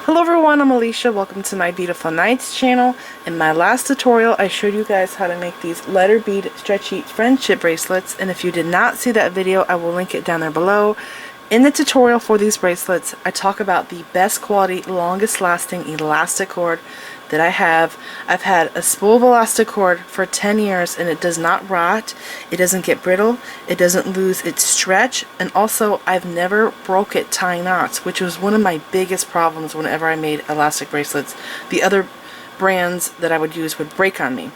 Hello everyone, I'm Alicia. Welcome to my Beautiful Nights channel. In my last tutorial, I showed you guys how to make these letter bead stretchy friendship bracelets, and if you did not see that video, I will link it down there below. In the tutorial for these bracelets, I talk about the best quality, longest lasting elastic cord that I have. I've had a spool of elastic cord for 10 years and it does not rot, it doesn't get brittle, it doesn't lose its stretch, and also I've never broke it tying knots, which was one of my biggest problems whenever I made elastic bracelets. The other brands that I would use would break on me.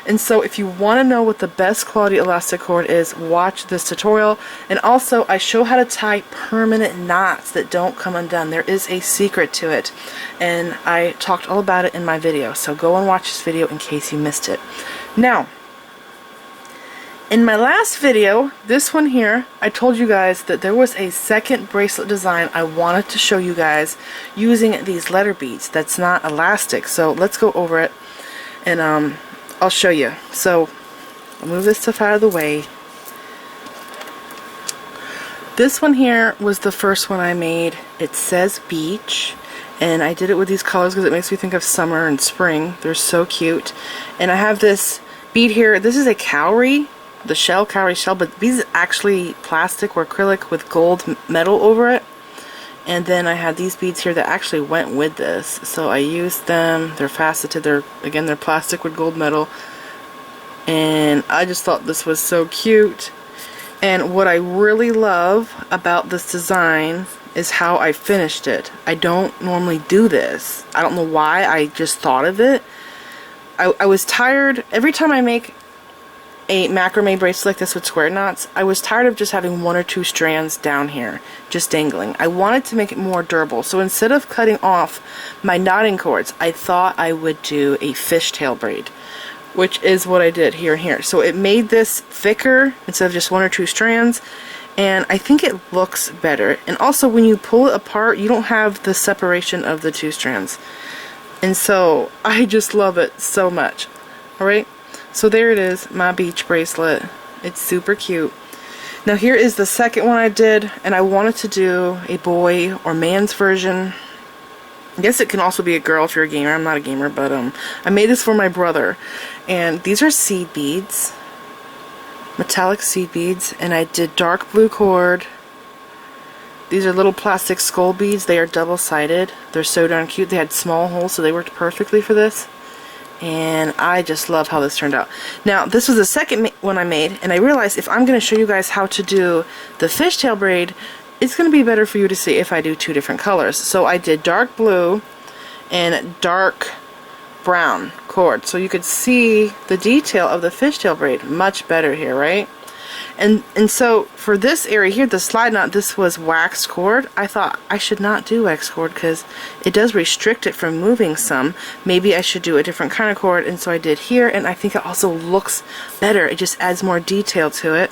And so if you want to know what the best quality elastic cord is, watch this tutorial. And also I show how to tie permanent knots that don't come undone. There is a secret to it, and I talked all about it in my video, so go and watch this video in case you missed it. Now, in my last video, this one here, I told you guys that there was a second bracelet design I wanted to show you guys using these letter beads that's not elastic. So let's go over it and I'll show you. So I'll move this stuff out of the way. This one here was the first one I made. It says beach, and I did it with these colors because it makes me think of summer and spring. They're so cute. And I have this bead here. This is a cowrie, the shell, cowrie shell, but these are actually plastic or acrylic with gold metal over it. And then I had these beads here that actually went with this, so I used them. They're faceted, they're plastic with gold metal, and I just thought this was so cute. And what I really love about this design is how I finished it. I don't normally do this. I don't know why, I just thought of it. I was tired, every time I make a macrame bracelet like this with square knots, I was tired of just having one or two strands down here just dangling. I wanted to make it more durable, so instead of cutting off my knotting cords, I thought I would do a fishtail braid, which is what I did here and here. So it made this thicker instead of just one or two strands, and I think it looks better. And also when you pull it apart, you don't have the separation of the two strands, and so I just love it so much. Alright, so there it is, my beach bracelet. It's super cute. Now here is the second one I did, and I wanted to do a boy or man's version. I guess it can also be a girl if you're a gamer. I'm not a gamer, but I made this for my brother. And these are seed beads, metallic seed beads, and I did dark blue cord. These are little plastic skull beads. They are double-sided. They're so darn cute. They had small holes, so they worked perfectly for this. And I just love how this turned out. Now this was the second one I made, and I realized if I'm going to show you guys how to do the fishtail braid, it's going to be better for you to see if I do two different colors. So I did dark blue and dark brown cord, so you could see the detail of the fishtail braid much better here, right? And so for this area here, the slide knot, this was waxed cord. I thought I should not do waxed cord because it does restrict it from moving some. Maybe I should do a different kind of cord, and so I did here, and I think it also looks better. It just adds more detail to it.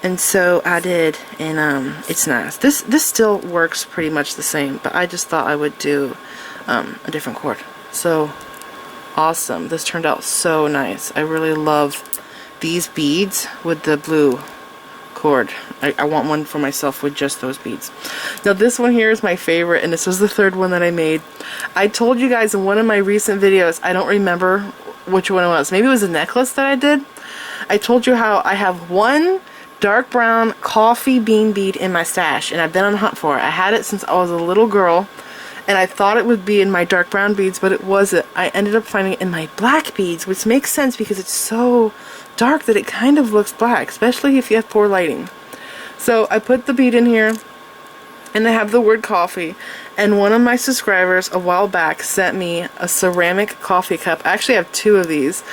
And so I did, and it's nice. This still works pretty much the same, but I just thought I would do a different cord. So awesome. This turned out so nice. I really love these beads with the blue cord. I want one for myself with just those beads. Now this one here is my favorite, and this was the third one that I made. I told you guys in one of my recent videos, I don't remember which one it was. Maybe it was a necklace that I did. I told you how I have one dark brown coffee bean bead in my stash, and I've been on the hunt for it. I had it since I was a little girl, and I thought it would be in my dark brown beads, but it wasn't. I ended up finding it in my black beads, which makes sense because it's so dark that it kind of looks black, especially if you have poor lighting. So I put the bead in here, and I have the word coffee, and one of my subscribers a while back sent me a ceramic coffee cup. I actually have two of these,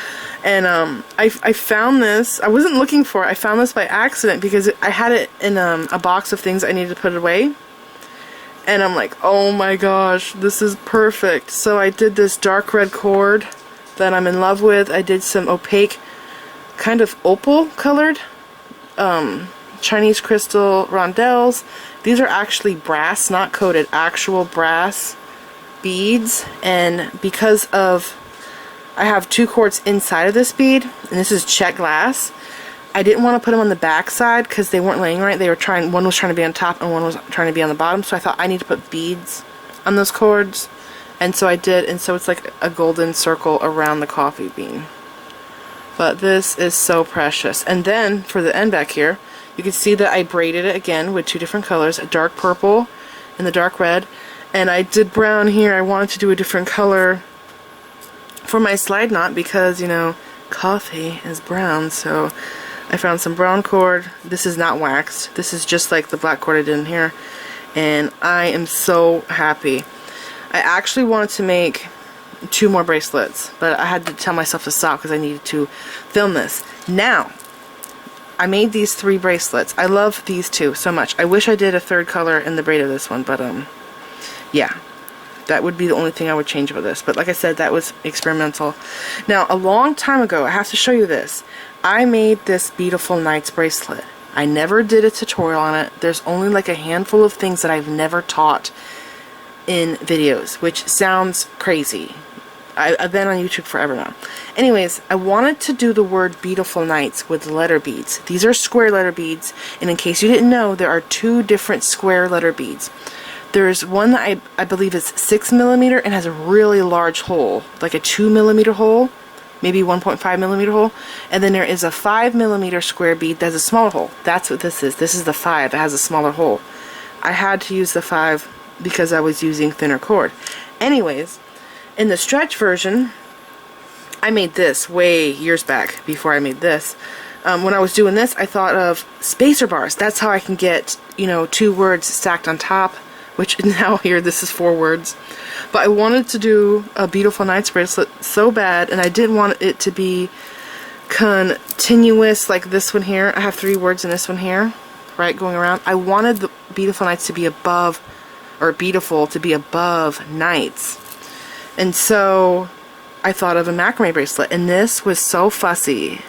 and I found this. I wasn't looking for it. I found this by accident because I had it in a box of things I needed to put away, and I'm like, oh my gosh, this is perfect. So I did this dark red cord that I'm in love with. I did some opaque, kind of opal colored Chinese crystal rondelles. These are actually brass, not coated, actual brass beads, and because of I have two cords inside of this bead, and this is check glass, I didn't want to put them on the back side because they weren't laying right. They were trying, one was trying to be on top and one was trying to be on the bottom, so I thought I need to put beads on those cords, and so I did, and so it's like a golden circle around the coffee bean. But this is so precious. And then for the end back here, you can see that I braided it again with 2 different colors, a dark purple and the dark red. And I did brown here. I wanted to do a different color for my slide knot because, you know, coffee is brown. So I found some brown cord. This is not waxed. This is just like the black cord I did in here. And I am so happy. I actually wanted to make 2 more bracelets, but I had to tell myself to stop because I needed to film this. Now, I made these 3 bracelets. I love these 2 so much. I wish I did a 3rd color in the braid of this one, but yeah, that would be the only thing I would change about this. But like I said, that was experimental. Now, a long time ago, I have to show you this. I made this Beautiful Nights bracelet. I never did a tutorial on it. There's only like a handful of things that I've never taught in videos, which sounds crazy. I've been on YouTube forever now. Anyways, I wanted to do the word Beautiful Nights with letter beads. These are square letter beads, and in case you didn't know, there are 2 different square letter beads. There's one that I believe is 6mm and has a really large hole, like a 2mm hole, maybe 1.5mm hole, and then there is a 5mm square bead that has a smaller hole. That's what this is. This is the 5 that has a smaller hole. I had to use the 5 because I was using thinner cord. Anyways, in the stretch version, I made this way years back before I made this. When I was doing this, I thought of spacer bars. That's how I can get, you know, 2 words stacked on top, which now here this is 4 words. But I wanted to do a Beautiful Nights bracelet so bad, and I didn't want it to be continuous like this one here. I have 3 words in this one here, right, going around. I wanted the Beautiful Nights to be above, or beautiful to be above nights. And so I thought of a macrame bracelet, and this was so fussy.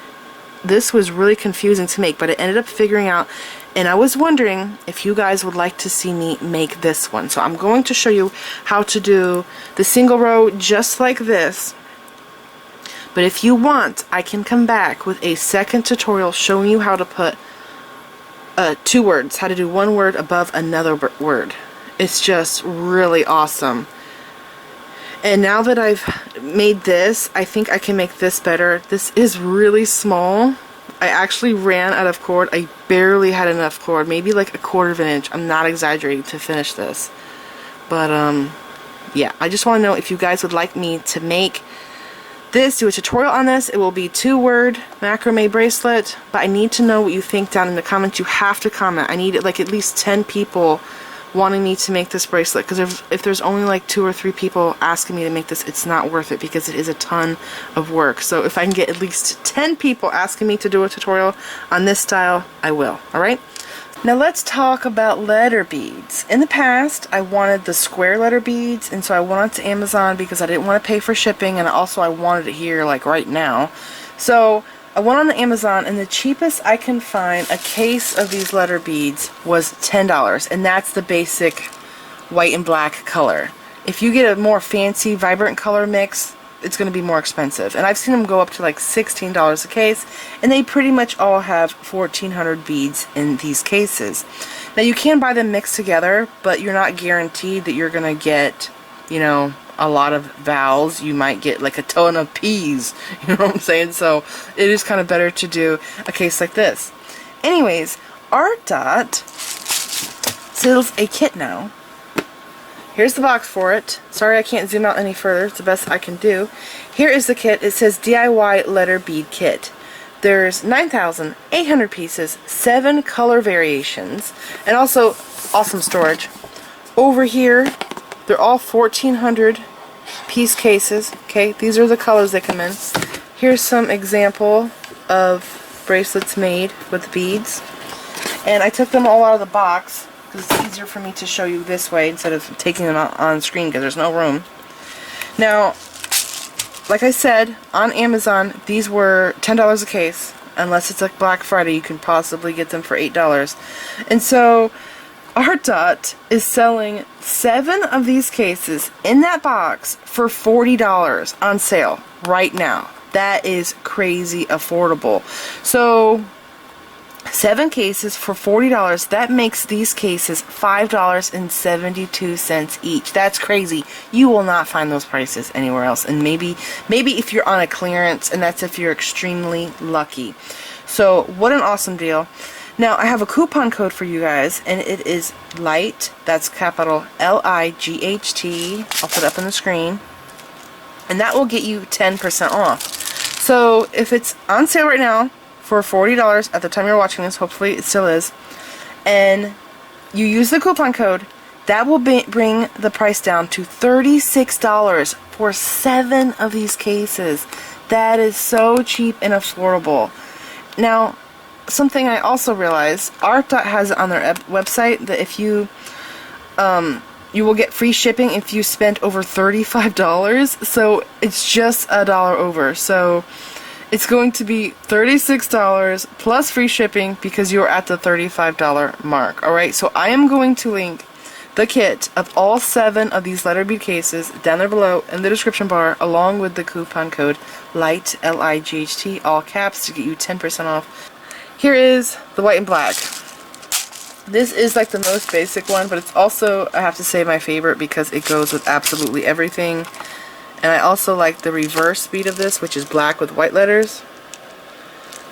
This was really confusing to make, but I ended up figuring out, and I was wondering if you guys would like to see me make this one. So I'm going to show you how to do the single row just like this. But if you want, I can come back with a second tutorial showing you how to put 2 words, how to do 1 word above another word. It's just really awesome. And now that I've made this, I think I can make this better. This is really small. I actually ran out of cord. I barely had enough cord, maybe like 1/4 of an inch. I'm not exaggerating to finish this. But yeah, I just want to know if you guys would like me to make this, do a tutorial on this. It will be 2-word macrame bracelet, but I need to know what you think down in the comments. You have to comment. I need like at least 10 people wanting me to make this bracelet, because if there's only like 2 or 3 people asking me to make this, it's not worth it because it is a ton of work. So if I can get at least 10 people asking me to do a tutorial on this style, I will. Alright? Now let's talk about letter beads. In the past, I wanted the square letter beads, and so I went on to Amazon because I didn't want to pay for shipping, and also I wanted it here like right now. So I went on the Amazon, and the cheapest I can find a case of these letter beads was $10, and that's the basic white and black color. If you get a more fancy, vibrant color mix, it's going to be more expensive. And I've seen them go up to like $16 a case, and they pretty much all have 1,400 beads in these cases. Now you can buy them mixed together, but you're not guaranteed that you're going to get, you know, a lot of vowels. You might get like a ton of P's, you know what I'm saying? So it is kind of better to do a case like this. Anyways, ARTDOT sells a kit now. Here's the box for it. Sorry I can't zoom out any further. It's the best I can do. Here is the kit. It says DIY letter bead kit. There's 9,800 pieces, 7 color variations, and also awesome storage. Over here, they're all 1,400 piece cases. Okay, these are the colors they come in. Here's some example of bracelets made with beads, and I took them all out of the box because it's easier for me to show you this way instead of taking them out on screen because there's no room. Now, like I said, on Amazon these were $10 a case. Unless it's like Black Friday, you can possibly get them for $8. And so ARTDOT is selling 7 of these cases in that box for $40 on sale right now. That is crazy affordable. So 7 cases for $40. That makes these cases $5.72 each. That's crazy. You will not find those prices anywhere else. And maybe if you're on a clearance, and that's if you're extremely lucky. So what an awesome deal. Now I have a coupon code for you guys, and it is LIGHT. That's capital LIGHT. I'll put it up on the screen. And that will get you 10% off. So if it's on sale right now for $40 at the time you're watching this, hopefully it still is, and you use the coupon code, that will bring the price down to $36 for 7 of these cases. That is so cheap and affordable. Now, something I also realized, ARTDOT has it on their website that if you you will get free shipping if you spend over $35. So it's just $1 over. So it's going to be $36 plus free shipping because you're at the $35 mark. Alright, so I am going to link the kit of all 7 of these letter bead cases down there below in the description bar, along with the coupon code LIGHT, L-I-G-H-T, all caps, to get you 10% off. Here is the white and black. This is like the most basic one, but it's also, I have to say, my favorite because it goes with absolutely everything. And I also like the reverse bead of this, which is black with white letters.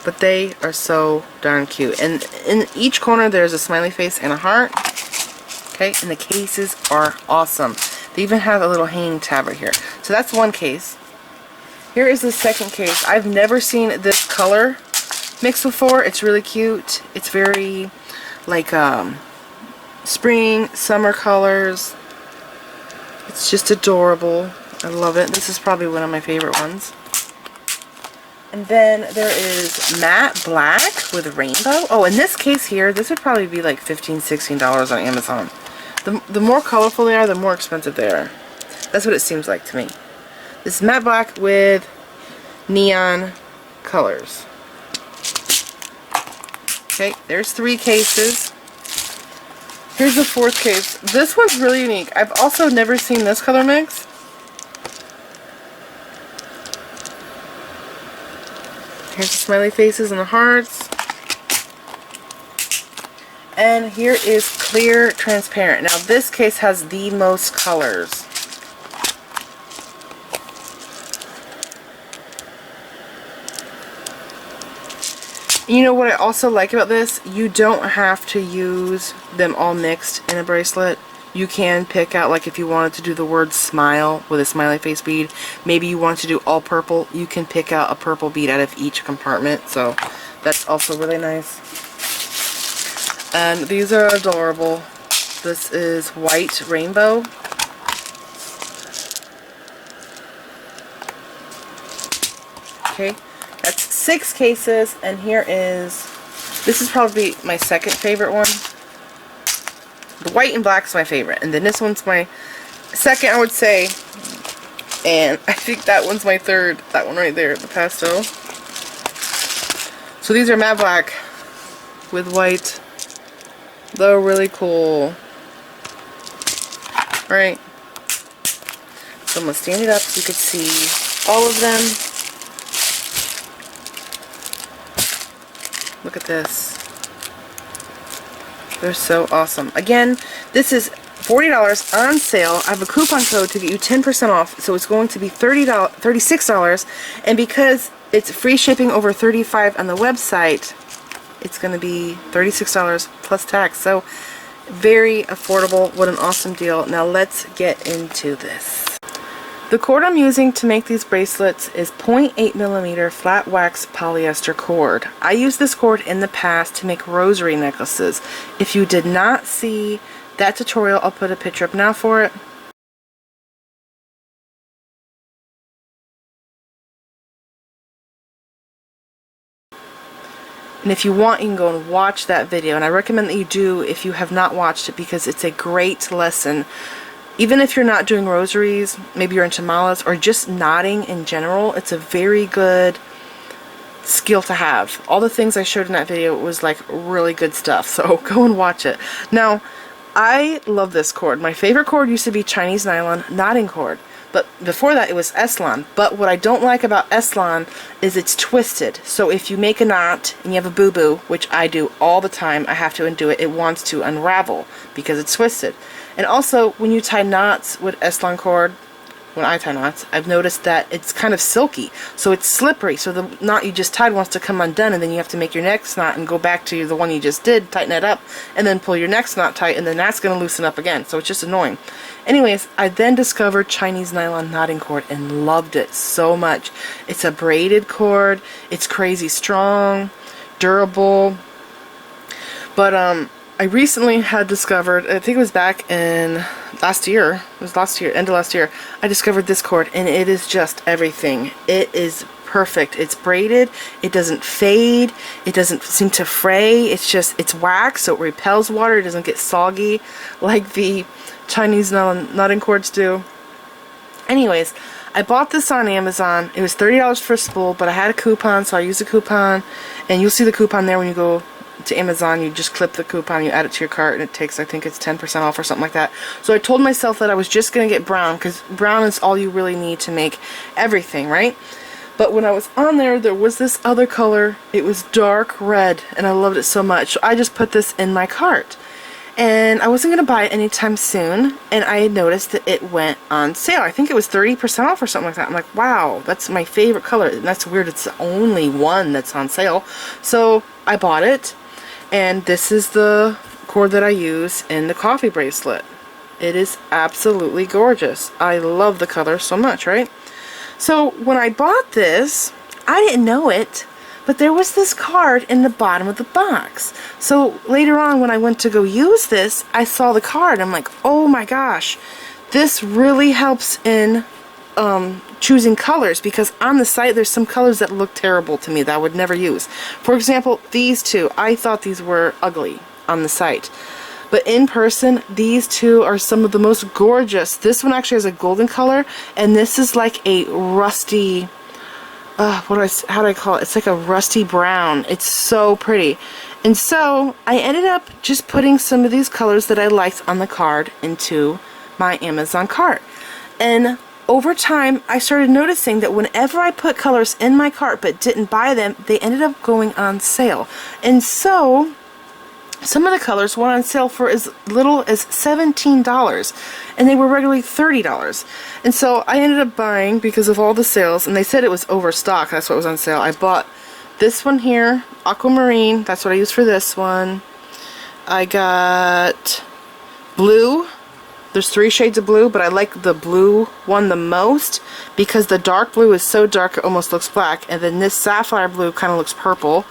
But they are so darn cute. And in each corner there's a smiley face and a heart. Okay, and the cases are awesome. They even have a little hanging tab right here. So that's one case. Here is the second case. I've never seen this color mixed before. It's really cute. It's very like spring, summer colors. It's just adorable. I love it. This is probably one of my favorite ones. And then there is matte black with rainbow. Oh, in this case here, this would probably be like $15, $16 on Amazon. The more colorful they are, the more expensive they are. That's what it seems like to me. This is matte black with neon colors. Okay, there's 3 cases. Here's the 4th case. This one's really unique. I've also never seen this color mix. Here's the smiley faces and the hearts. And here is clear transparent. Now this case has the most colors. You know what I also like about this? You don't have to use them all mixed in a bracelet. You can pick out, like if you wanted to do the word smile with a smiley face bead, maybe you want to do all purple, you can pick out a purple bead out of each compartment. So that's also really nice. And these are adorable. This is white rainbow. Okay, that's 6 cases, and here is, this is probably my second favorite one. The white and black is my favorite, and then this one's my second, I would say, and I think that one's my third. That one right there, the pastel. So these are matte black with white. They're really cool. Alright, so I'm going to stand it up so you can see all of them. Look at this. They're so awesome. Again, this is $40 on sale. I have a coupon code to get you 10% off, so it's going to be $36. And because it's free shipping over $35 on the website, it's going to be $36 plus tax. So very affordable. What an awesome deal. Now let's get into this. The cord I'm using to make these bracelets is 0.8mm flat waxed polyester cord. I used this cord in the past to make rosary necklaces. If you did not see that tutorial, I'll put a picture up now for it. And if you want, you can go and watch that video. And I recommend that you do if you have not watched it, because it's a great lesson. Even if you're not doing rosaries, maybe you're into malas, or just knotting in general, it's a very good skill to have. All the things I showed in that video was like really good stuff, so go and watch it. Now, I love this cord. My favorite cord used to be Chinese nylon knotting cord. but before that it was Eslon. But what I don't like about Eslon is it's twisted. So if you make a knot and you have a boo-boo, which I do all the time, I have to undo it, it wants to unravel because it's twisted. And also when you tie knots with Eslon cord, when I tie knots, I've noticed that it's kind of silky, so it's slippery, so the knot you just tied wants to come undone, and then you have to make your next knot and go back to the one you just did, tighten it up, and then pull your next knot tight, and then that's going to loosen up again, so it's just annoying. Anyways, I then discovered Chinese nylon knotting cord and loved it so much. It's a braided cord, it's crazy strong, durable, but I recently had discovered, I think it was back in last year, end of last year, I discovered this cord, and it is just everything. It is perfect. It's braided, it doesn't fade, it doesn't seem to fray, it's wax, so it repels water, it doesn't get soggy like the Chinese knotting cords do. Anyways, I bought this on Amazon. It was $30 for a spool, but I had a coupon, so I used a coupon, and you'll see the coupon there when you go to Amazon. You just clip the coupon, you add it to your cart, and it takes, I think it's 10% off or something like that. So I told myself that I was just going to get brown, because brown is all you really need to make everything, right? But when I was on there, there was this other color. It was dark red, and I loved it so much. So I just put this in my cart. And I wasn't going to buy it anytime soon, and I had noticed that it went on sale. I think it was 30% off or something like that. I'm like, wow, that's my favorite color. And that's weird, it's the only one that's on sale. So I bought it. And this is the cord that I use in the coffee bracelet. It is absolutely gorgeous. I love the color so much, right? So when I bought this, I didn't know it, but there was this card in the bottom of the box. So later on when I went to go use this, I saw the card. I'm like, oh my gosh, this really helps in choosing colors, because on the site there's some colors that look terrible to me that I would never use. For example, these two, I thought these were ugly on the site, but in person these two are some of the most gorgeous. This one actually has a golden color, and this is like a rusty, how do I call it? It's like a rusty brown. It's so pretty. And so I ended up just putting some of these colors that I liked on the card into my Amazon cart. And over time, I started noticing that whenever I put colors in my cart but didn't buy them, they ended up going on sale. And so, some of the colors went on sale for as little as $17, and they were regularly $30. And so I ended up buying, because of all the sales, and they said it was overstock, that's what was on sale. I bought this one here, aquamarine, that's what I used for this one. I got blue. There's 3 shades of blue, but I like the blue one the most because the dark blue is so dark it almost looks black, and then this sapphire blue kind of looks purple.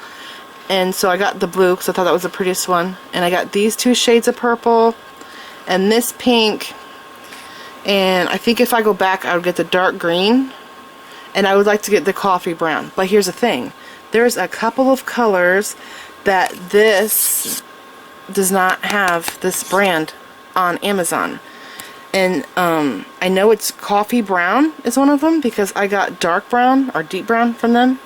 And so I got the blue because I thought that was the prettiest one. And I got these 2 shades of purple and this pink. And I think if I go back, I would get the dark green. And I would like to get the coffee brown. But here's the thing. There's a couple of colors that this does not have, this brand, on Amazon. And I know it's coffee brown is one of them, because I got dark brown or deep brown from them.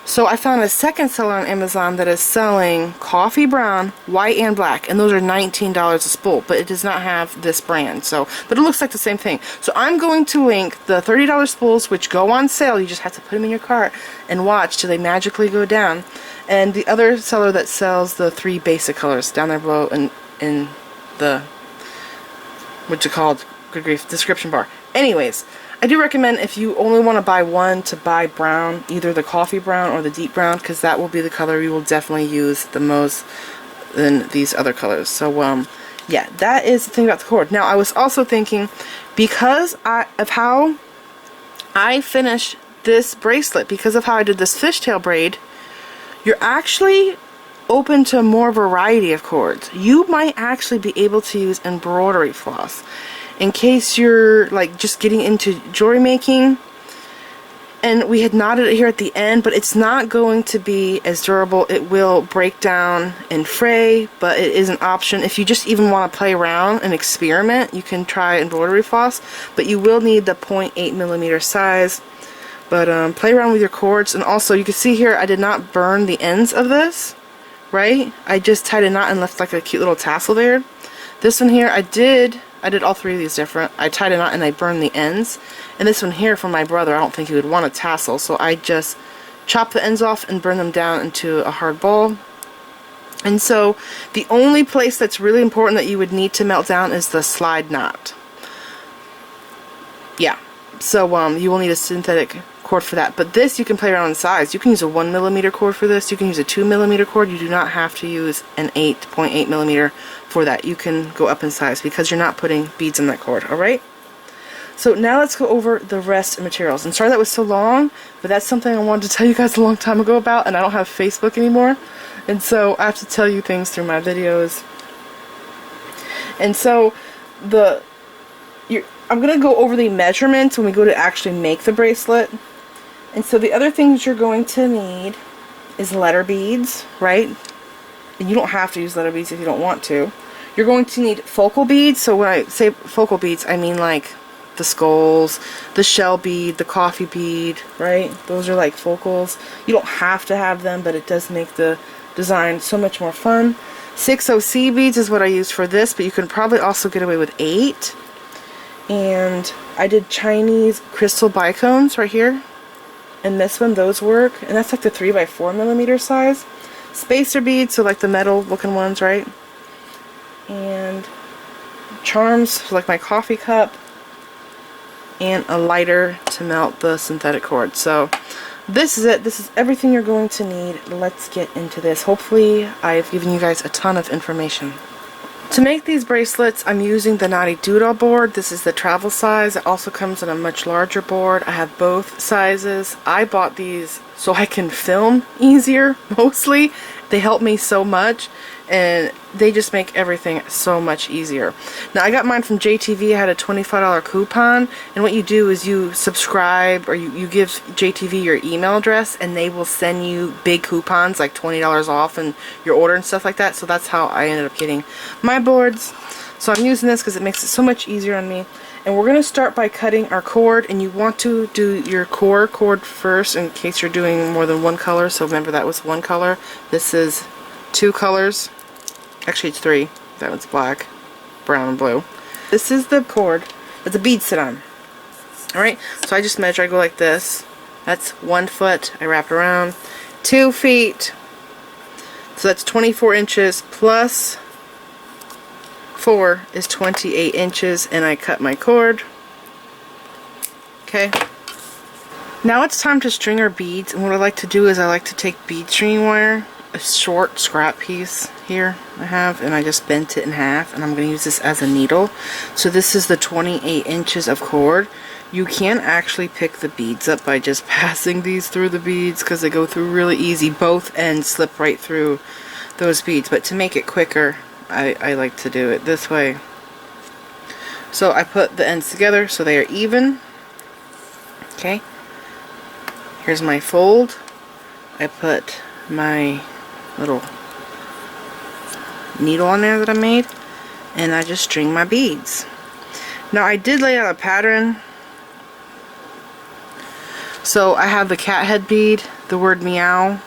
So I found a second seller on Amazon that is selling coffee brown, white, and black, and those are $19 a spool, but it does not have this brand. So, but it looks like the same thing. So I'm going to link the $30 spools, which go on sale. You just have to put them in your cart and watch till they magically go down. And the other seller that sells the 3 basic colors down there below in the what's it called? Good grief, description bar. Anyways, I do recommend, if you only want to buy one, to buy brown, either the coffee brown or the deep brown, because that will be the color you will definitely use the most than these other colors. So yeah, that is the thing about the cord. Now I was also thinking, because of how I finished this bracelet, because of how I did this fishtail braid, you're actually open to more variety of cords. You might actually be able to use embroidery floss in case you're like just getting into jewelry making. And we had knotted it here at the end, but it's not going to be as durable. It will break down and fray, but it is an option. If you just even want to play around and experiment, you can try embroidery floss, but you will need the 0.8mm size. But play around with your cords. And also, you can see here I did not burn the ends of this. Right? I just tied a knot and left like a cute little tassel there. This one here, I did I did all 3 of these different. I tied a knot and I burned the ends. And this one here from my brother, I don't think he would want a tassel, so I just chopped the ends off and burned them down into a hard ball. And so the only place that's really important that you would need to melt down is the slide knot. Yeah, so you will need a synthetic cord for that. But this, you can play around in size. You can use a 1mm cord for this. You can use a 2mm cord. You do not have to use an 8.8mm for that. You can go up in size because you're not putting beads in that cord, alright? So now let's go over the rest of materials. And sorry that was so long, but that's something I wanted to tell you guys a long time ago about, and I don't have Facebook anymore. And so I have to tell you things through my videos. And so I'm going to go over the measurements when we go to actually make the bracelet. And so the other things you're going to need is letter beads, right? And you don't have to use letter beads if you don't want to. You're going to need focal beads. So when I say focal beads, I mean like the skulls, the shell bead, the coffee bead, right? Those are like focals. You don't have to have them, but it does make the design so much more fun. 6OC beads is what I use for this, but you can probably also get away with 8. And I did Chinese crystal bicones right here. And this one, those work. And that's like the 3x4mm size. Spacer beads, so like the metal looking ones, right? And charms, so like my coffee cup. And a lighter to melt the synthetic cord. So this is it. This is everything you're going to need. Let's get into this. Hopefully I've given you guys a ton of information. To make these bracelets, I'm using the ARTDOT board. This is the travel size. It also comes in a much larger board. I have both sizes. I bought these so I can film easier, mostly. They help me so much, and they just make everything so much easier. Now, I got mine from JTV. I had a $25 coupon, and what you do is you subscribe, or you give JTV your email address, and they will send you big coupons, like $20 off and your order and stuff like that. So that's how I ended up getting my boards. So I'm using this because it makes it so much easier on me. And we're going to start by cutting our cord, and you want to do your core cord first in case you're doing more than one color. So remember, that was one color. This is 2 colors. Actually, it's 3. That one's black, brown, and blue. This is the cord that the beads sit on. Alright, so I just measure. I go like this. That's 1 foot. I wrap it around. 2 feet. So that's 24 inches plus 4 is 28 inches, and I cut my cord. Okay. Now it's time to string our beads, and what I like to do is I like to take bead stringing wire, a short scrap piece here I have, and I just bent it in half, and I'm going to use this as a needle. So this is the 28 inches of cord. You can actually pick the beads up by just passing these through the beads because they go through really easy. Both ends slip right through those beads, but to make it quicker, I like to do it this way. So I put the ends together so they are even. Okay. Here's my fold. I put my little needle on there that I made, and I just string my beads. Now I did lay out a pattern. So I have the cat head bead, the word meow,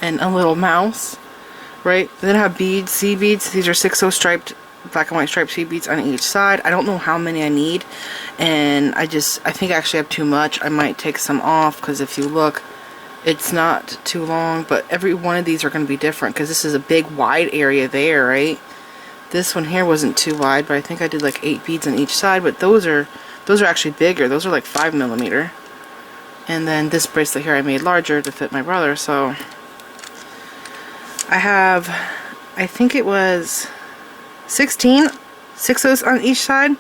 and a little mouse. Right? Then I have beads, seed beads. These are 6/0 striped, black and white striped seed beads on each side. I don't know how many I need, and I think I actually have too much. I might take some off because if you look, it's not too long, but every one of these are going to be different because this is a big wide area there, right? This one here wasn't too wide, but I think I did like 8 beads on each side, but those are actually bigger. Those are like 5mm. And then this bracelet here I made larger to fit my brother, so I have, I think it was 16 6/0s on each side,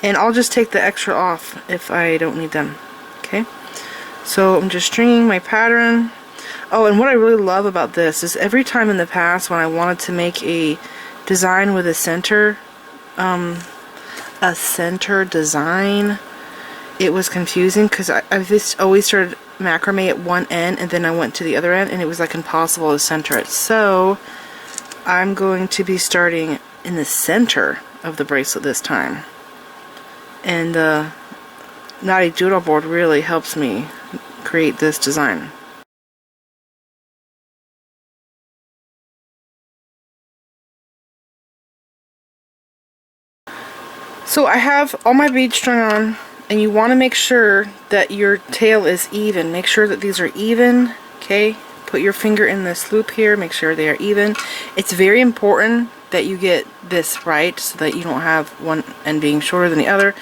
and I'll just take the extra off if I don't need them. Okay, so I'm just stringing my pattern. Oh, and what I really love about this is every time in the past when I wanted to make a design with a center design, it was confusing because I just always started macrame at one end and then I went to the other end and it was like impossible to center it. So I'm going to be starting in the center of the bracelet this time, and the ARTDOT board really helps me create this design. So I have all my beads strung on, and you want to make sure that your tail is even. Make sure that these are even, okay? Put your finger in this loop here, make sure they are even. It's very important that you get this right so that you don't have one end being shorter than the other.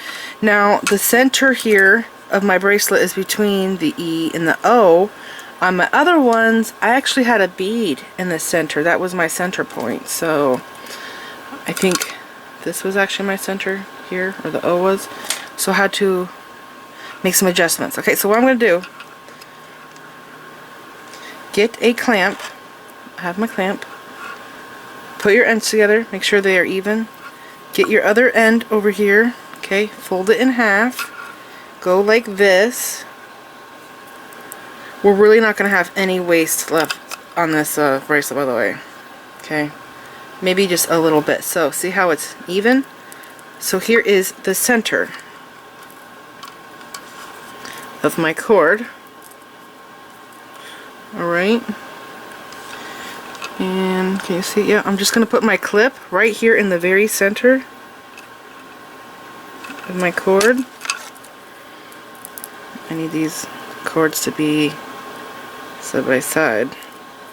Now, the center here of my bracelet is between the E and the O. On my other ones, I actually had a bead in the center. That was my center point. So I think this was actually my center here, or the O was. So I had to make some adjustments. Okay, so what I'm going to do, get a clamp. I have my clamp. Put your ends together, make sure they are even. Get your other end over here, okay, fold it in half. Go like this. We're really not going to have any waste left on this bracelet, by the way. Okay, maybe just a little bit. So see how it's even? So here is the center of my cord. Alright. And can you see? Yeah, I'm just going to put my clip right here in the very center of my cord. I need these cords to be side by side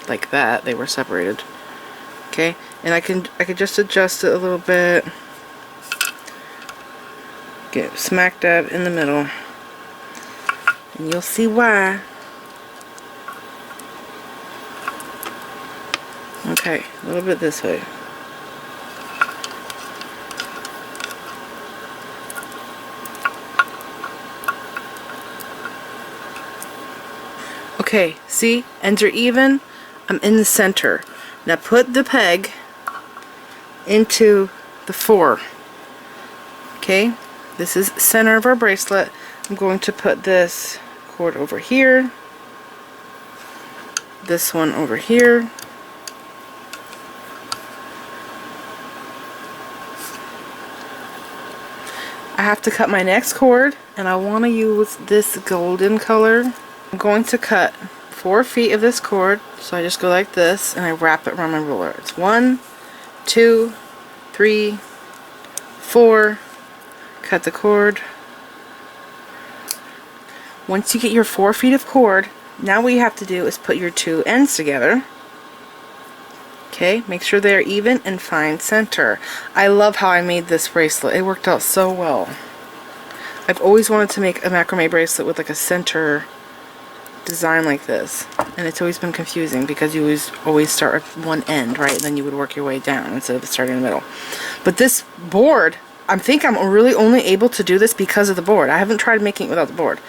like that. They were separated. Okay, and I could just adjust it a little bit. Get smack dab in the middle, and you'll see why. Okay, a little bit this way. Okay, see? Ends are even. I'm in the center. Now put the peg into the 4. Okay? This is center of our bracelet. I'm going to put this cord over here. This one over here. I have to cut my next cord, and I want to use this golden color. I'm going to cut 4 feet of this cord, so I just go like this and I wrap it around my ruler. It's 1, 2, 3, 4. Cut the cord. Once you get your 4 feet of cord, now what you have to do is put your 2 ends together. Okay, make sure they're even and find center. I love how I made this bracelet. It worked out so well. I've always wanted to make a macrame bracelet with like a center design like this, and it's always been confusing because you always start at one end, right, and then you would work your way down instead of starting in the middle. But this board, I think I'm really only able to do this because of the board. I haven't tried making it without the board.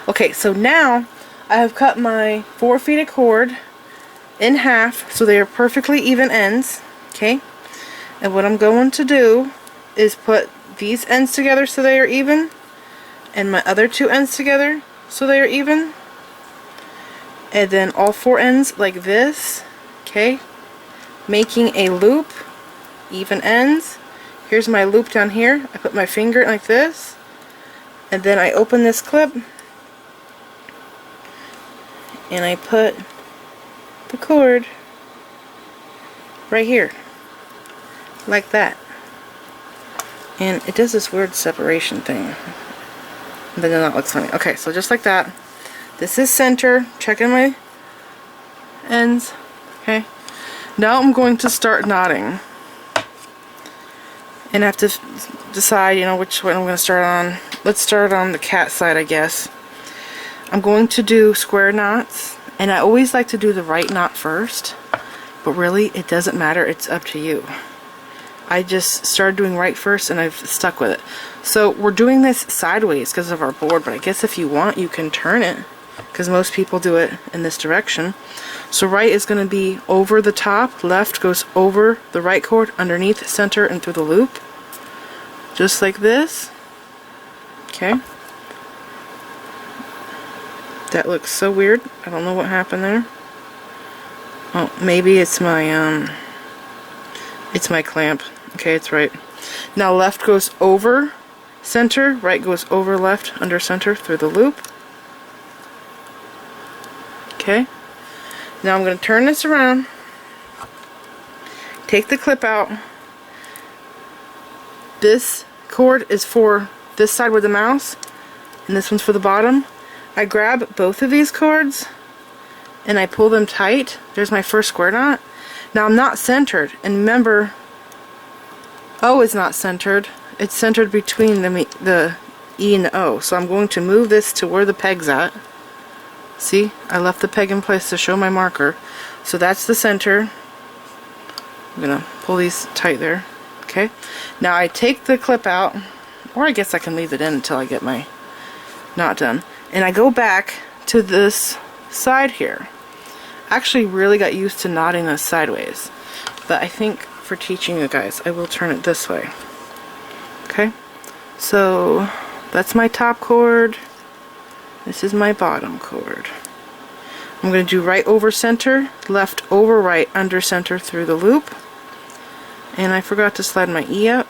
Okay, so now I have cut my 4 feet of cord in half so they are perfectly even ends. Okay, and what I'm going to do is put these ends together so they are even, and my other 2 ends together so they are even, and then all 4 ends like this. Okay, making a loop, even ends. Here's my loop down here. I put my finger like this, and then I open this clip and I put the cord right here like that, and it does this weird separation thing, but then that looks funny. Okay, so just like that. This is center. Checking my ends. Okay, now I'm going to start knotting, and I have to decide, you know, which one I'm going to start on. Let's start on the cat side, I guess. I'm going to do square knots, and I always like to do the right knot first, but really it doesn't matter, it's up to you. I just started doing right first and I've stuck with it. So we're doing this sideways because of our board, but I guess if you want you can turn it, because most people do it in this direction. So right is going to be over the top, left goes over the right cord, underneath, center, and through the loop. Just like this. Okay. That looks so weird. I don't know what happened there. Oh, maybe it's my clamp. Okay, it's right. Now left goes over center, right goes over left, under center, through the loop. Okay. Now I'm going to turn this around, take the clip out. This cord is for this side with the mouse, and this one's for the bottom. I grab both of these cords and I pull them tight. There's my first square knot. Now I'm not centered, and remember, O is not centered. It's centered between the E and the O. So I'm going to move this to where the peg's at. See, I left the peg in place to show my marker. So that's the center. I'm gonna pull these tight there. Okay. Now I take the clip out, or I guess I can leave it in until I get my knot done. And I go back to this side here. I actually really got used to knotting this sideways, but I think for teaching you guys, I will turn it this way. Okay. So that's my top cord. This is my bottom cord. I'm going to do right over center, left over right, under center through the loop. And I forgot to slide my E up,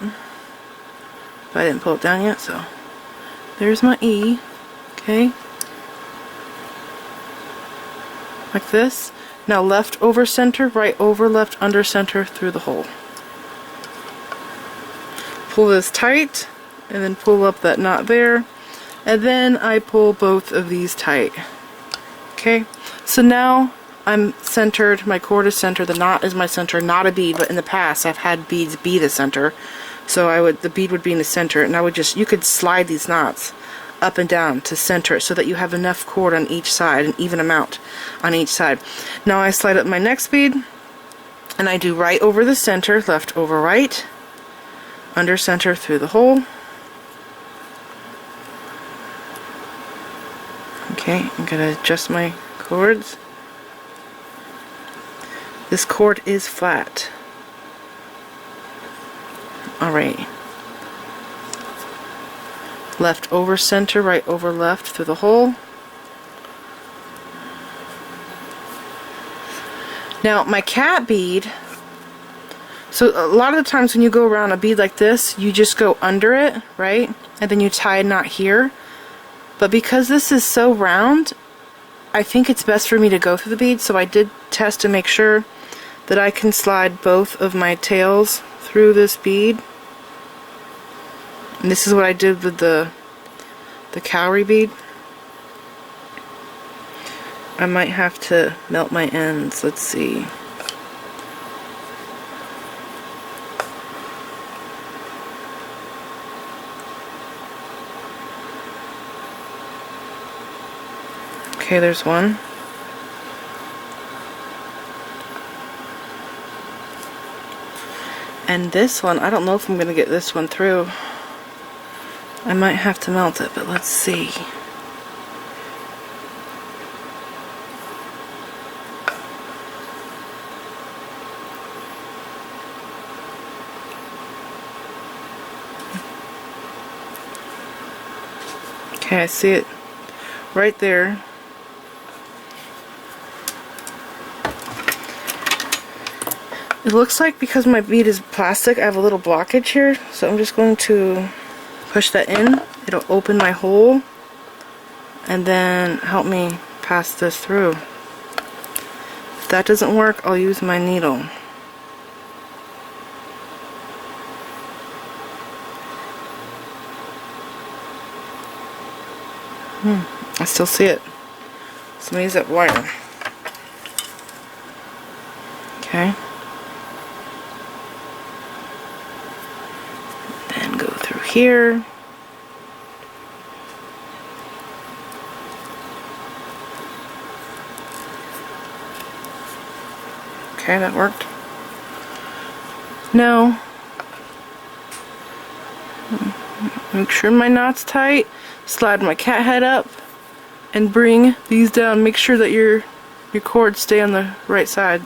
but I didn't pull it down yet, so there's my E. Okay. Like this. Now left over center, right over left, under center through the hole. Pull this tight, and then pull up that knot there. And then I pull both of these tight. Okay, so now I'm centered, my cord is centered, the knot is my center, not a bead, but in the past I've had beads be the center. So the bead would be in the center, and I would you could slide these knots up and down to center it so that you have enough cord on each side, an even amount on each side. Now I slide up my next bead, and I do right over the center, left over right, under center through the hole. Okay, I'm going to adjust my cords. This cord is flat. Alright. Left over center, right over left through the hole. Now my cat bead, so a lot of the times when you go around a bead like this, you just go under it, right? And then you tie a knot here. But because this is so round, I think it's best for me to go through the bead, so I did test to make sure that I can slide both of my tails through this bead. And this is what I did with the cowrie bead. I might have to melt my ends. Let's see. Okay, there's one. And this one, I don't know if I'm going to get this one through. I might have to melt it, but let's see. Okay, I see it right there. It looks like because my bead is plastic, I have a little blockage here, so I'm just going to push that in. It'll open my hole and then help me pass this through. If that doesn't work, I'll use my needle. I still see it. So I'm going to use that wire. Okay. Then go through here. Okay, that worked. Now, make sure my knot's tight. Slide my cat head up and bring these down. Make sure that your cords stay on the right side.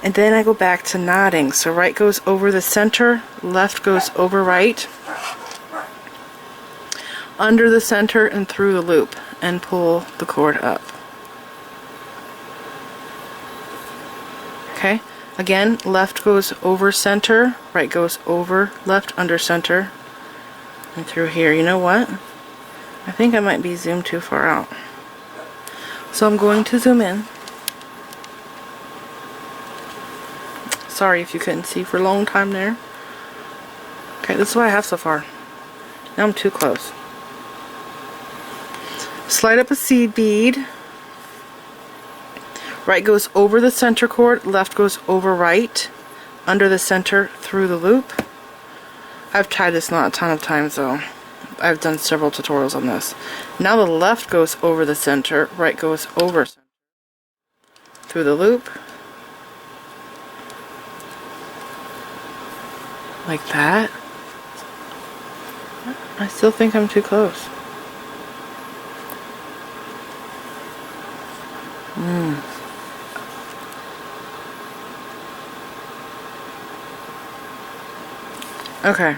And then I go back to knotting. So right goes over the center, left goes over right, under the center and through the loop, and pull the cord up. Okay, again, left goes over center, right goes over left, under center, and through here. You know what? I think I might be zoomed too far out. So I'm going to zoom in. Sorry if you couldn't see for a long time there. Okay, this is what I have so far. Now I'm too close. Slide up a seed bead. Right goes over the center cord, left goes over right, under the center, through the loop. I've tied this knot a ton of times though. I've done several tutorials on this. Now the left goes over the center, right goes over through the loop. Like that. I still think I'm too close. Okay.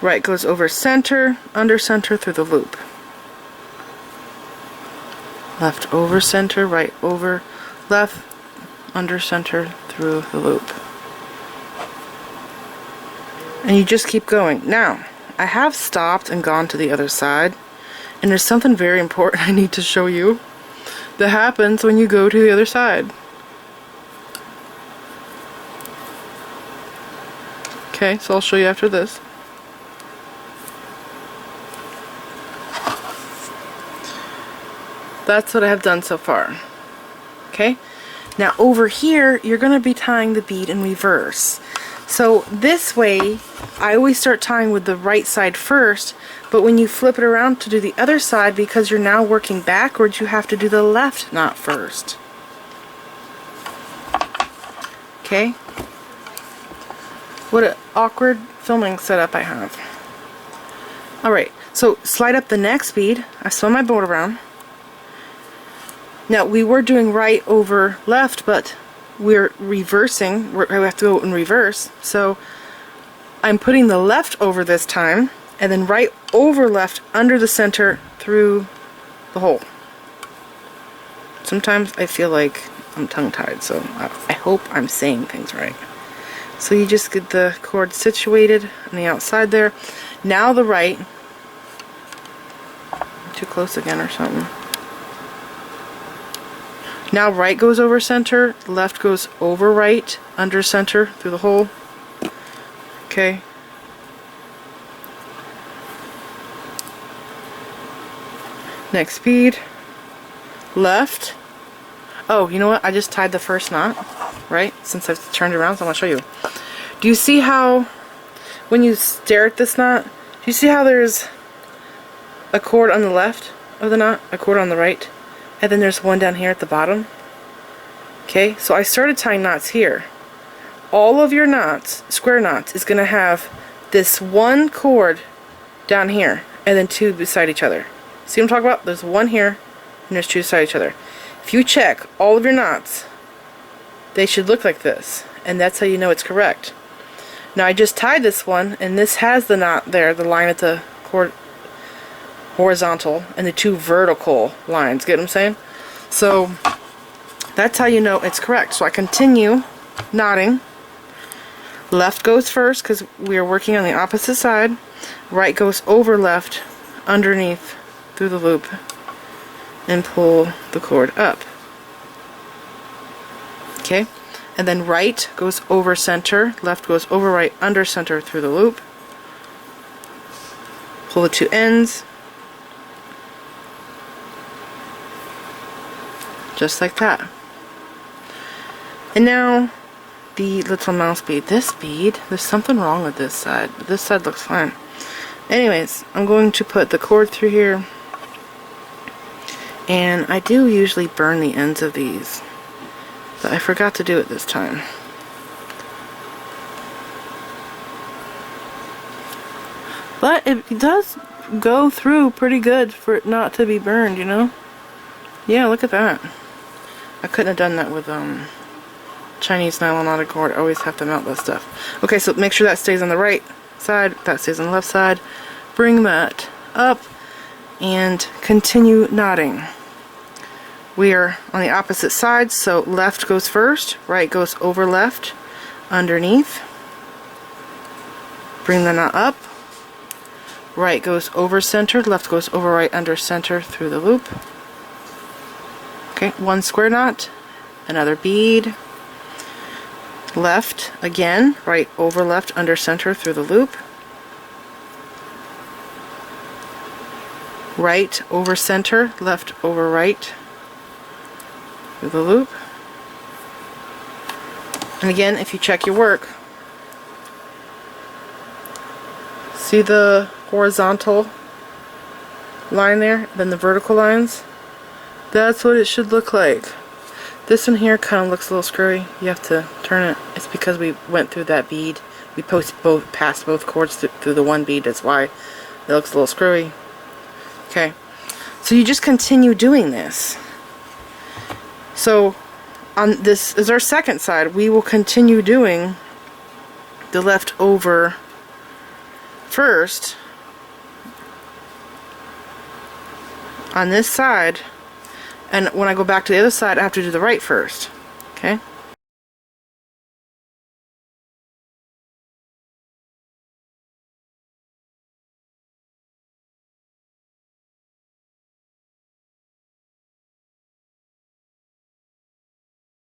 Right goes over center, under center, through the loop. Left over center, right over left, under center, through the loop. And you just keep going. Now, I have stopped and gone to the other side, and there's something very important I need to show you that happens when you go to the other side. Okay, so I'll show you after this. That's what I have done so far. Okay, now over here you're going to be tying the bead in reverse. So this way I always start tying with the right side first, but when you flip it around to do the other side, because you're now working backwards, you have to do the left knot first. Okay, what an awkward filming setup I have. Alright, so slide up the next bead. I spun my board around. Now we were doing right over left, but we're reversing. We have to go in reverse. So I'm putting the left over this time, and then right over left under the center through the hole. Sometimes I feel like I'm tongue-tied, so I hope I'm saying things right. So you just get the cord situated on the outside there. Now the right. Too close again or something. Now right goes over center, left goes over right, under center, through the hole. Okay. Next bead. Left. Oh, you know what? I just tied the first knot, right? Since I've turned it around, so I'm going to show you. Do you see how, when you stare at this knot, do you see how there's a cord on the left of the knot, a cord on the right, and then there's one down here at the bottom? Okay, so I started tying knots here. All of your knots, square knots, is going to have this one cord down here, and then two beside each other. See what I'm talking about? There's one here, and there's two beside each other. If you check all of your knots, they should look like this, and that's how you know it's correct. Now I just tied this one, and this has the knot there, the line at the cord horizontal, and the two vertical lines. Get what I'm saying? So that's how you know it's correct. So I continue knotting. Left goes first because we are working on the opposite side. Right goes over left, underneath, through the loop, and pull the cord up. Okay, and then right goes over center, left goes over right, under center, through the loop. Pull the two ends, just like that. And now the little mouse bead. This bead, there's something wrong with this side, but this side looks fine. Anyways, I'm going to put the cord through here. And I do usually burn the ends of these, but I forgot to do it this time. But it does go through pretty good for it not to be burned, you know? Yeah, look at that. I couldn't have done that with Chinese nylon knotted cord. I always have to melt that stuff. Okay, so make sure that stays on the right side, that stays on the left side. Bring that up and continue knotting. We are on the opposite side, so left goes first, right goes over left, underneath. Bring the knot up. Right goes over center, left goes over right, under center, through the loop. Okay, one square knot, another bead. Left again, right over left, under center, through the loop. right over center, left over right with the loop. And again, if you check your work, see the horizontal line there, then the vertical lines? That's what it should look like. This one here kind of looks a little screwy. You have to turn it. It's because we went through that bead. We passed both cords through the one bead. That's why it looks a little screwy. Okay, so you just continue doing this. So on this is our second side. We will continue doing the left over first on this side, and when I go back to the other side I have to do the right first. Okay?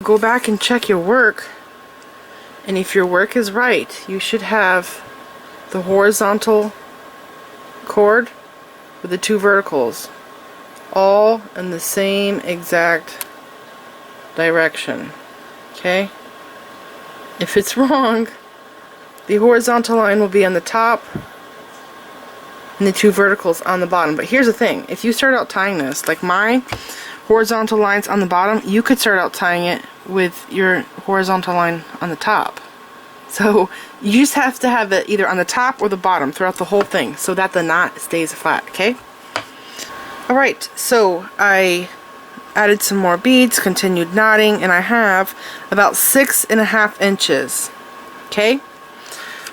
Go back and check your work, and if your work is right, you should have the horizontal cord with the two verticals all in the same exact direction. Okay? If it's wrong, the horizontal line will be on the top and the two verticals on the bottom. But here's the thing, if you start out tying this, like my horizontal lines on the bottom, you could start out tying it with your horizontal line on the top. So you just have to have it either on the top or the bottom throughout the whole thing so that the knot stays flat. Okay? Alright, so I added some more beads, continued knotting, and I have about 6.5 inches. Okay?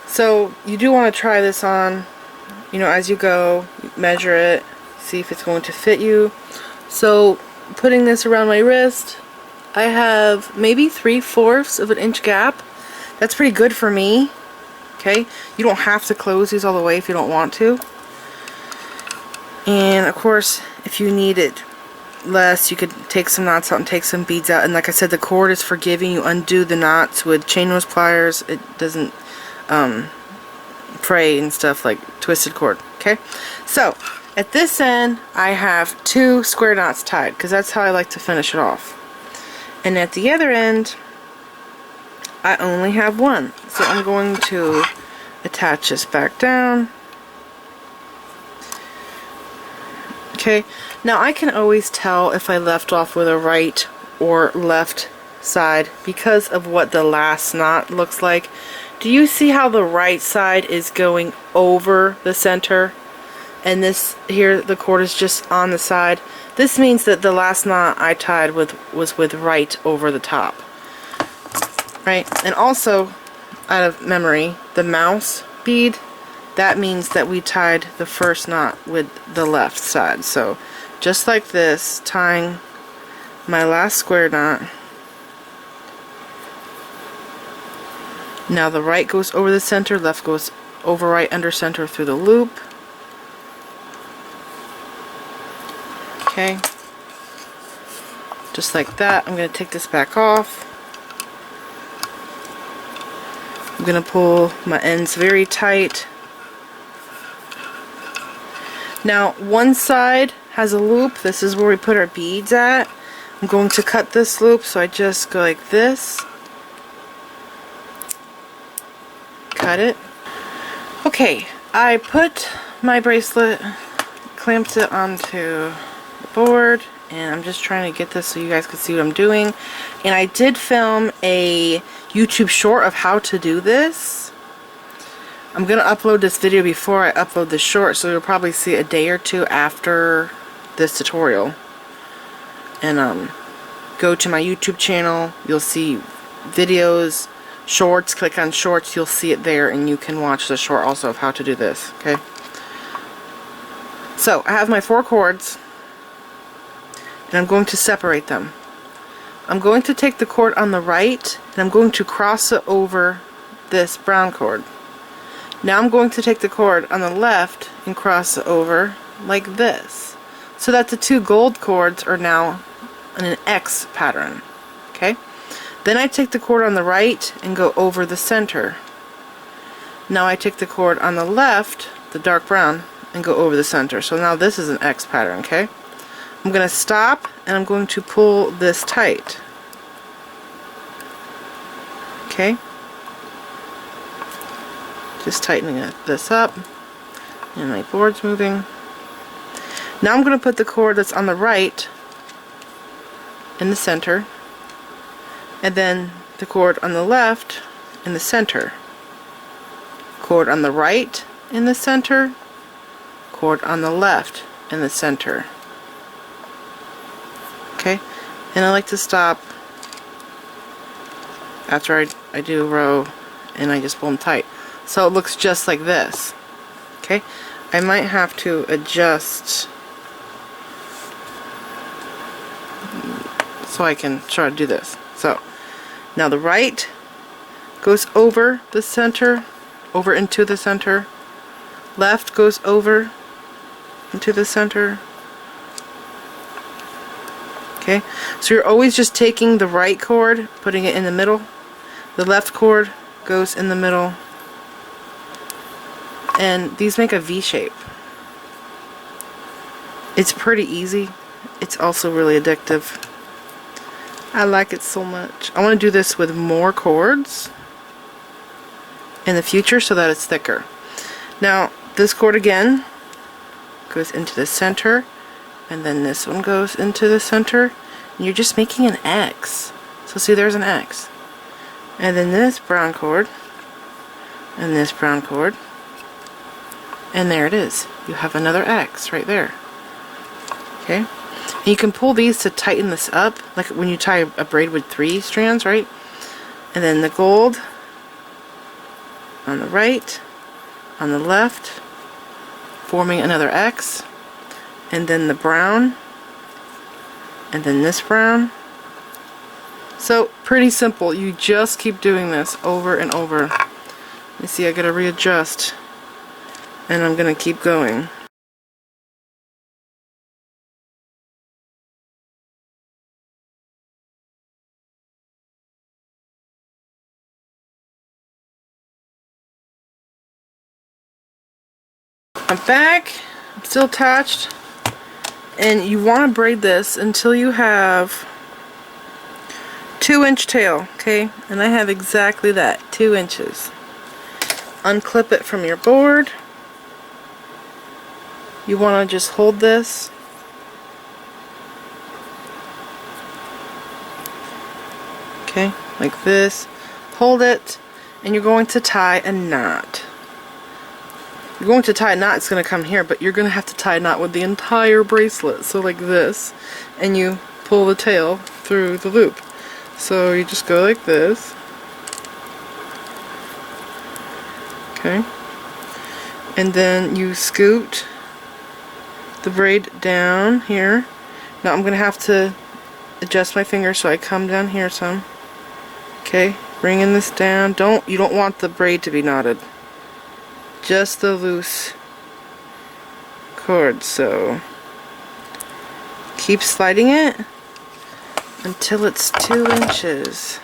So you do want to try this on, you know, as you go, measure it, see if it's going to fit you. So putting this around my wrist, I have maybe 3/4 of an inch gap. That's pretty good for me. Okay? You don't have to close these all the way if you don't want to. And of course, if you need it less, you could take some knots out and take some beads out. And like I said, the cord is forgiving. You undo the knots with chain nose pliers. It doesn't fray and stuff like twisted cord. Okay? So, at this end, I have 2 square knots tied, because that's how I like to finish it off. And at the other end, I only have 1. So I'm going to attach this back down. Okay, now I can always tell if I left off with a right or left side because of what the last knot looks like. Do you see how the right side is going over the center? And this here, the cord is just on the side. This means that the last knot I tied was with right over the top. Right? And also, out of memory, the mouse bead, that means that we tied the first knot with the left side. So, just like this, tying my last square knot. Now the right goes over the center, left goes over right under center through the loop. Okay, just like that. I'm going to take this back off. I'm going to pull my ends very tight. Now one side has a loop. This is where we put our beads at. I'm going to cut this loop, so I just go like this. Cut it. Okay, I put my bracelet, clamped it onto the board, and I'm just trying to get this so you guys can see what I'm doing. And I did film a YouTube short of how to do this. I'm going to upload this video before I upload the short, so you'll probably see a day or two after this tutorial. And go to my YouTube channel, you'll see videos, shorts, click on shorts, you'll see it there, and you can watch the short also of how to do this. Okay, so I have my 4 cords, and I'm going to separate them. I'm going to take the cord on the right, and I'm going to cross it over this brown cord. Now I'm going to take the cord on the left and cross it over like this, so that the 2 gold cords are now in an X pattern. Okay? Then I take the cord on the right and go over the center. Now I take the cord on the left, the dark brown, and go over the center. So now this is an X pattern, okay? I'm going to stop and I'm going to pull this tight. Okay? Just tightening this up. And my board's moving. Now I'm going to put the cord that's on the right in the center, and then the cord on the left in the center. Cord on the right in the center, cord on the left in the center. Okay? And I like to stop after I do a row and I just pull them tight. So it looks just like this. Okay? I might have to adjust so I can try to do this. So now the right goes over the center, over into the center. Left goes over into the center. Okay, so you're always just taking the right cord, putting it in the middle. The left cord goes in the middle. And these make a V shape. It's pretty easy. It's also really addictive. I like it so much. I want to do this with more cords in the future so that it's thicker. Now, this cord again goes into the center, and then this one goes into the center, and you're just making an X. So see, there's an X. And then this brown cord, and this brown cord, and there it is. You have another X right there. Okay? And you can pull these to tighten this up, like when you tie a braid with 3 strands, right? And then the gold on the right, on the left, forming another X, and then the brown, and then this brown. So pretty simple. You just keep doing this over and over. You see, I gotta readjust, and I'm gonna keep going. I'm back. I'm still attached, and you want to braid this until you have 2-inch tail, okay? And I have exactly that, 2 inches. Unclip it from your board. You want to just hold this. Okay, like this. Hold it, and you're going to tie a knot. You're going to tie a knot, it's going to come here, but you're going to have to tie a knot with the entire bracelet. So like this, and you pull the tail through the loop. So you just go like this. Okay. And then you scoot the braid down here. Now I'm going to have to adjust my finger so I come down here some. Okay, bringing this down. You don't want the braid to be knotted. Just the loose cord, so keep sliding it until it's 2 inches.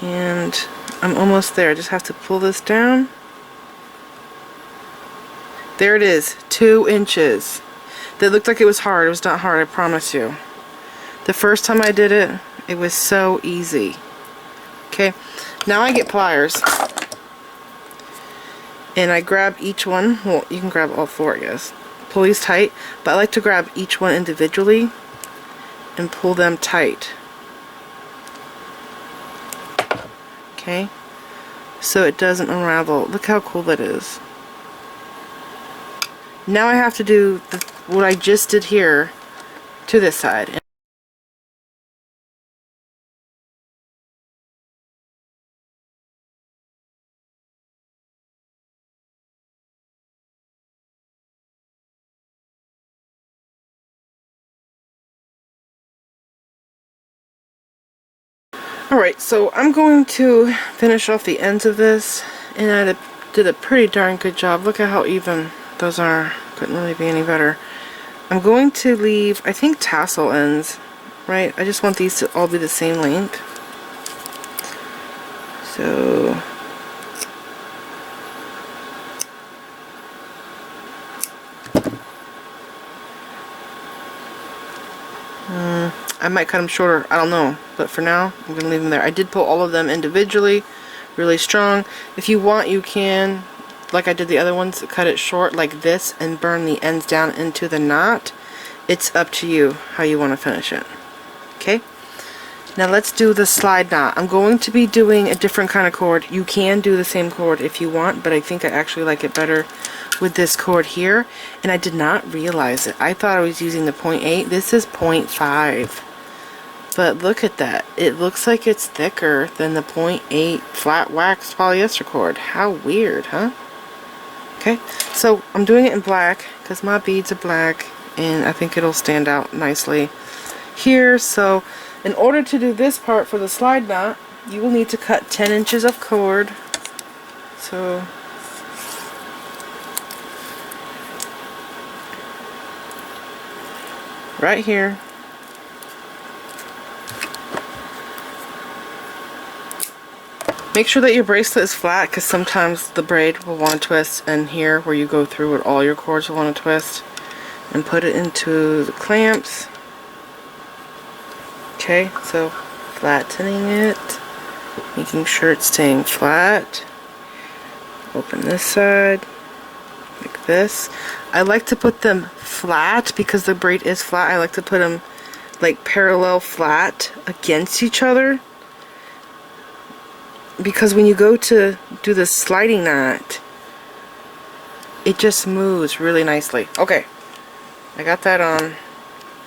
And I'm almost there. I just have to pull this down. There it is, 2 inches. That looked like it was hard. It was not hard, I promise you. The first time I did it, it was so easy. Okay, now I get pliers. And I grab each one. Well, you can grab all 4, I guess. Pull these tight, but I like to grab each one individually and pull them tight. Okay, so it doesn't unravel. Look how cool that is. Now I have to do what I just did here to this side. Alright, so I'm going to finish off the ends of this, and I did a pretty darn good job. Look at how even those are. Couldn't really be any better. I'm going to leave, I think, tassel ends, right? I just want these to all be the same length. So I might cut them shorter, I don't know, but for now I'm going to leave them there. I did pull all of them individually, really strong. If you want, you can, like I did the other ones, cut it short like this and burn the ends down into the knot. It's up to you how you want to finish it. Okay, now let's do the slide knot. I'm going to be doing a different kind of cord. You can do the same cord if you want, but I think I actually like it better with this cord here, and I did not realize it. I thought I was using the 0.8. This is 0.5. But look at that. It looks like it's thicker than the 0.8 flat waxed polyester cord. How weird, huh? Okay, so I'm doing it in black because my beads are black, and I think it'll stand out nicely here. So in order to do this part for the slide knot, you will need to cut 10 inches of cord. So right here. Make sure that your bracelet is flat, because sometimes the braid will want to twist, and here where you go through it, all your cords will want to twist. And put it into the clamps. Okay, so flattening it, making sure it's staying flat. Open this side, like this. I like to put them flat because the braid is flat. I like to put them like parallel flat against each other, because when you go to do the sliding knot, it just moves really nicely. Okay, I got that on.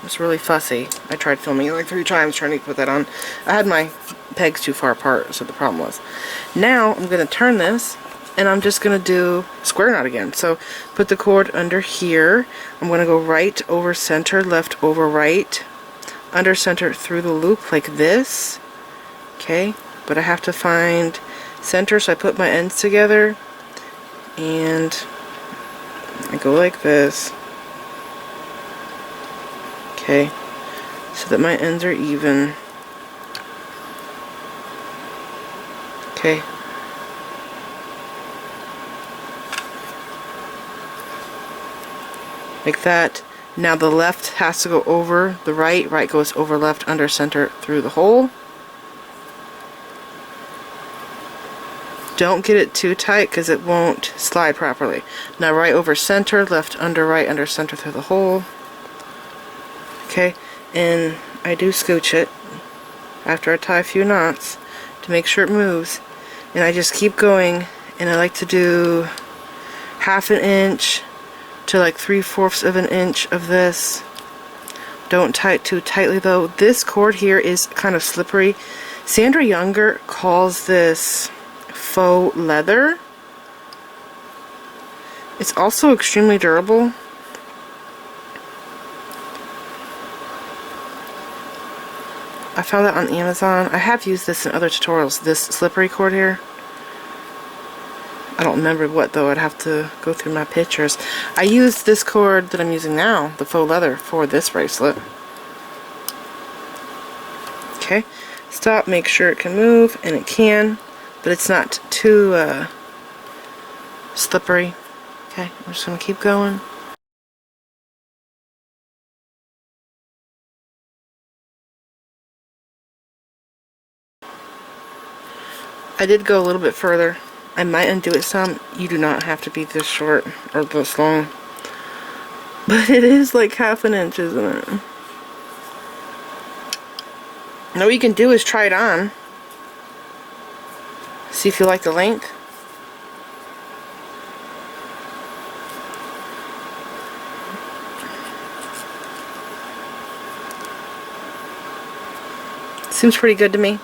It's really fussy. I tried filming it like 3 times trying to put that on. I had my pegs too far apart, so the problem was. Now I'm going to turn this, and I'm just going to do square knot again. So put the cord under here. I'm going to go right over center, left over right, under center through the loop like this. Okay, but I have to find center, so I put my ends together and I go like this. Okay, so that my ends are even. Okay. Like that. Now the left has to go over the right, right goes over left, under center through the hole. Don't get it too tight because it won't slide properly. Now right over center, left under right, under center through the hole. Okay, and I do scooch it after I tie a few knots to make sure it moves. And I just keep going, and I like to do 1/2 inch to like 3/4 of an inch of this. Don't tie it too tightly though. This cord here is kind of slippery. Sandra Younger calls this faux leather. It's also extremely durable. I found it on Amazon. I have used this in other tutorials, this slippery cord here. I don't remember what though, I'd have to go through my pictures. I used this cord that I'm using now, the faux leather, for this bracelet. Okay, stop, make sure it can move, and it can, but it's not too slippery. Okay, I'm just going to keep going. I did go a little bit further. I might undo it some. You do not have to be this short or this long. But it is like 1/2 inch, isn't it? Now what you can do is try it on. See if you like the length. Seems pretty good to me.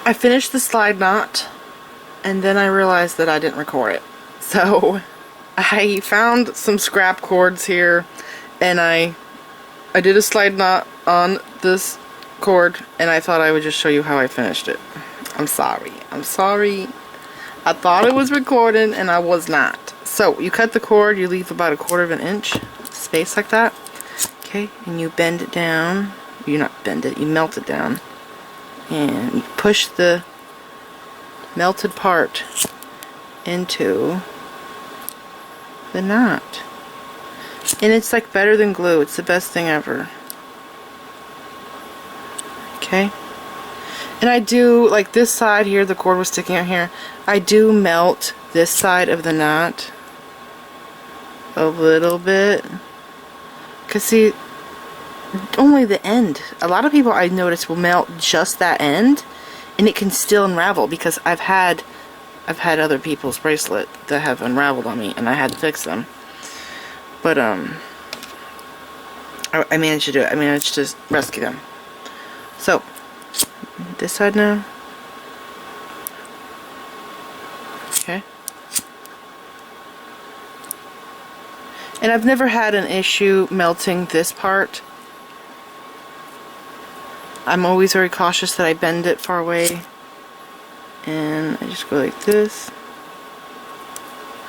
I finished the slide knot, and then I realized that I didn't record it. So I found some scrap cords here, and I did a slide knot on this cord, and I thought I would just show you how I finished it. I'm sorry. I'm sorry. I thought it was recording, and I was not. So you cut the cord, you leave about 1/4 inch space like that. Okay, and you bend it down. You not bend it, you melt it down. And you push the melted part into the knot. And it's like better than glue. It's the best thing ever. Okay? And I do, like this side here, the cord was sticking out here, I do melt this side of the knot a little bit. Because see, only the end. A lot of people I notice will melt just that end, and it can still unravel, because I've had other people's bracelet that have unraveled on me, and I had to fix them. But I managed to do it. I managed to rescue them. So this side now. Okay. And I've never had an issue melting this part. I'm always very cautious that I bend it far away. And I just go like this.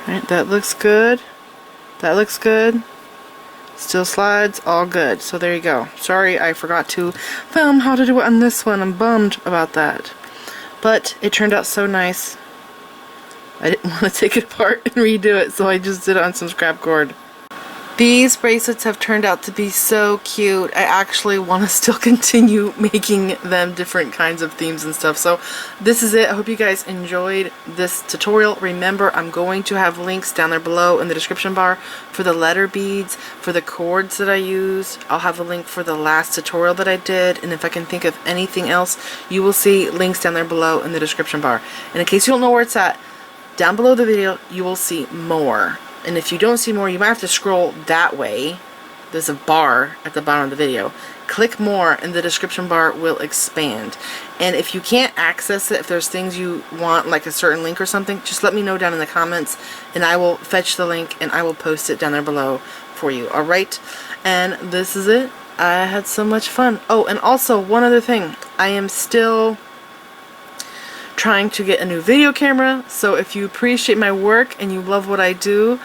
Right, that looks good. That looks good. Still slides, all good. So there you go. Sorry, I forgot to film how to do it on this one. I'm bummed about that. But it turned out so nice. I didn't want to take it apart and redo it, so I just did it on some scrap cord. These bracelets have turned out to be so cute. I actually want to still continue making them different kinds of themes and stuff. So this is it. I hope you guys enjoyed this tutorial. Remember, I'm going to have links down there below in the description bar for the letter beads, for the cords that I use. I'll have a link for the last tutorial that I did. And if I can think of anything else, you will see links down there below in the description bar. And in case you don't know where it's at, down below the video, you will see more. And if you don't see more, you might have to scroll that way. There's a bar at the bottom of the video. Click more and the description bar will expand. And if you can't access it, if there's things you want, like a certain link or something, just let me know down in the comments and I will fetch the link and I will post it down there below for you. Alright? And this is it. I had so much fun. Oh, and also one other thing. I am still trying to get a new video camera, so if you appreciate my work and you love what I do,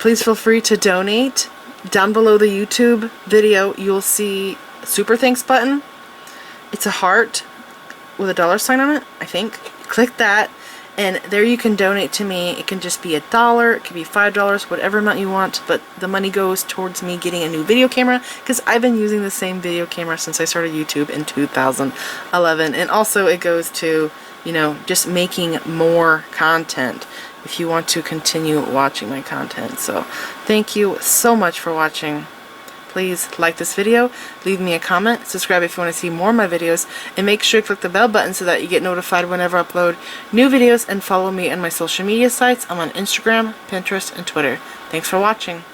please feel free to donate. Down below the YouTube video you'll see a super thanks button. It's a heart with a $sign on it, I think. Click that and there you can donate to me. It can just be $1, it could be $5, whatever amount you want, but the money goes towards me getting a new video camera, because I've been using the same video camera since I started YouTube in 2011, and also it goes to, you know, just making more content if you want to continue watching my content. So thank you so much for watching. Please like this video, leave me a comment, subscribe if you want to see more of my videos, and make sure to click the bell button so that you get notified whenever I upload new videos, and follow me on my social media sites. I'm on Instagram, Pinterest, and Twitter. Thanks for watching.